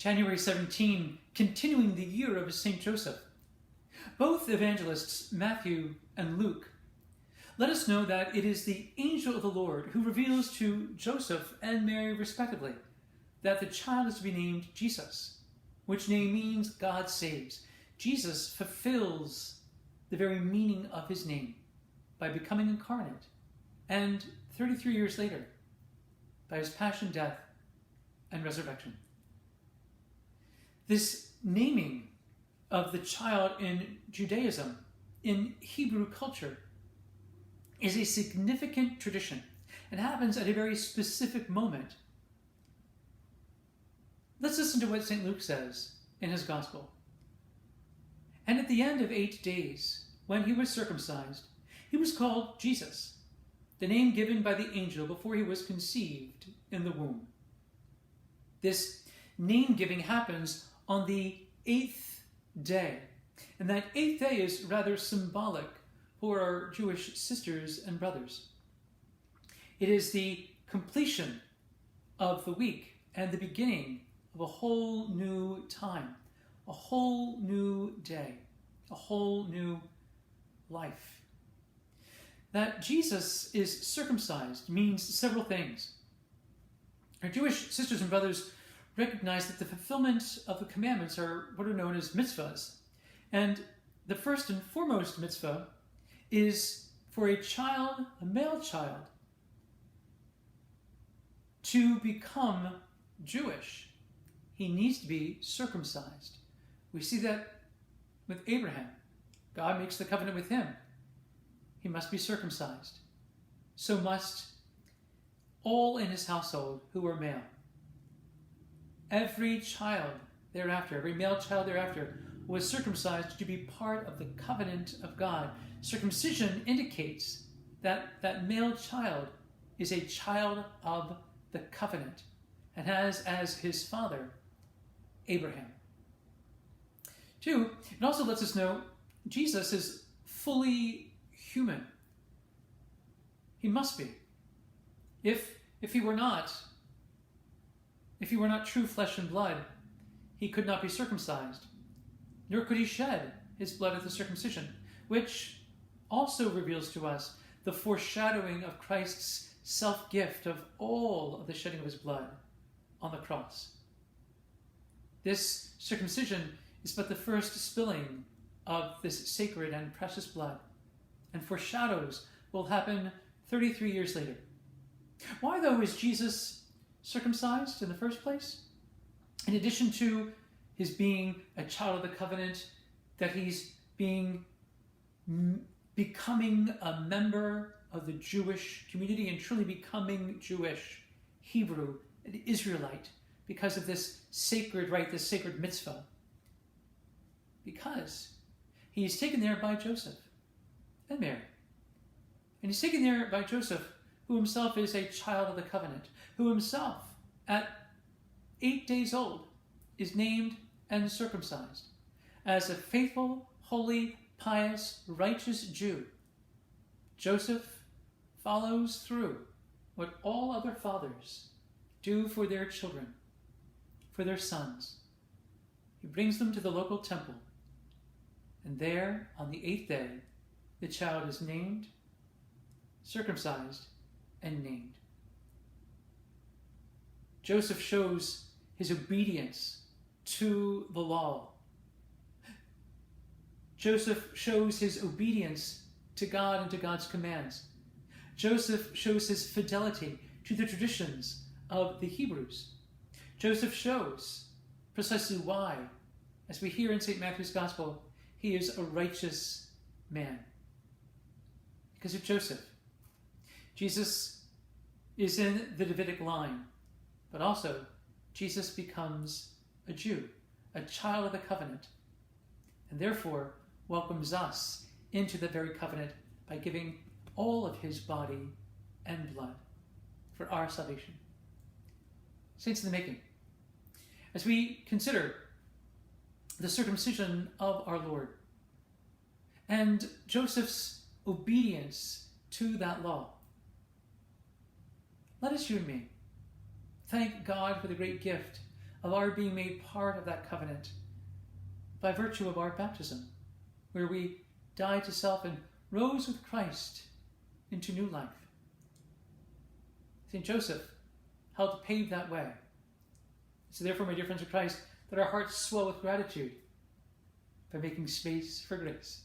January 17, continuing the year of St. Joseph. Both evangelists, Matthew and Luke, let us know that it is the angel of the Lord who reveals to Joseph and Mary respectively that the child is to be named Jesus, which name means God saves. Jesus fulfills the very meaning of his name by becoming incarnate, and 33 years later, by his passion, death, and resurrection. This naming of the child in Judaism, in Hebrew culture, is a significant tradition. It happens at a very specific moment. Let's listen to what St. Luke says in his Gospel. And at the end of 8 days, when he was circumcised, he was called Jesus, the name given by the angel before he was conceived in the womb. This name-giving happens on the 8th day. And that 8th day is rather symbolic for our Jewish sisters and brothers. It is the completion of the week and the beginning of a whole new time, a whole new day, a whole new life. That Jesus is circumcised means several things. Our Jewish sisters and brothers recognize that the fulfillment of the commandments are what are known as mitzvahs. And the first and foremost mitzvah is for a child, a male child, to become Jewish. He needs to be circumcised. We see that with Abraham. God makes the covenant with him. He must be circumcised. So must all in his household who are male. Every child thereafter, every male child thereafter, was circumcised to be part of the covenant of God. Circumcision indicates that that male child is a child of the covenant and has as his father Abraham. 2, it also lets us know Jesus is fully human. He must be. If he were not true flesh and blood, he could not be circumcised, nor could he shed his blood at the circumcision, which also reveals to us the foreshadowing of Christ's self-gift of all of the shedding of his blood on the cross. This circumcision is but the first spilling of this sacred and precious blood, and foreshadows what will happen 33 years later. Why, though, is Jesus circumcised in the first place? In addition to his being a child of the covenant, that he's becoming a member of the Jewish community and truly becoming Jewish, Hebrew, an Israelite, because of this sacred rite, this sacred mitzvah. Because he is taken there by Joseph and Mary. And he's taken there by Joseph, who himself is a child of the covenant, who himself, at 8 days old, is named and circumcised. As a faithful, holy, pious, righteous Jew, Joseph follows through what all other fathers do for their children, for their sons. He brings them to the local temple, and there, on the 8th day, the child is named, circumcised, and named. Joseph shows his obedience to the law. Joseph shows his obedience to God and to God's commands. Joseph shows his fidelity to the traditions of the Hebrews. Joseph shows precisely why, as we hear in St. Matthew's Gospel, he is a righteous man. Because of Joseph. Jesus is in the Davidic line, but also Jesus becomes a Jew, a child of the covenant, and therefore welcomes us into the very covenant by giving all of his body and blood for our salvation. Saints in the making, as we consider the circumcision of our Lord and Joseph's obedience to that law, let us, you and me, thank God for the great gift of our being made part of that covenant by virtue of our baptism, where we died to self and rose with Christ into new life. St. Joseph helped pave that way. So therefore, my dear friends of Christ, that our hearts swell with gratitude by making space for grace.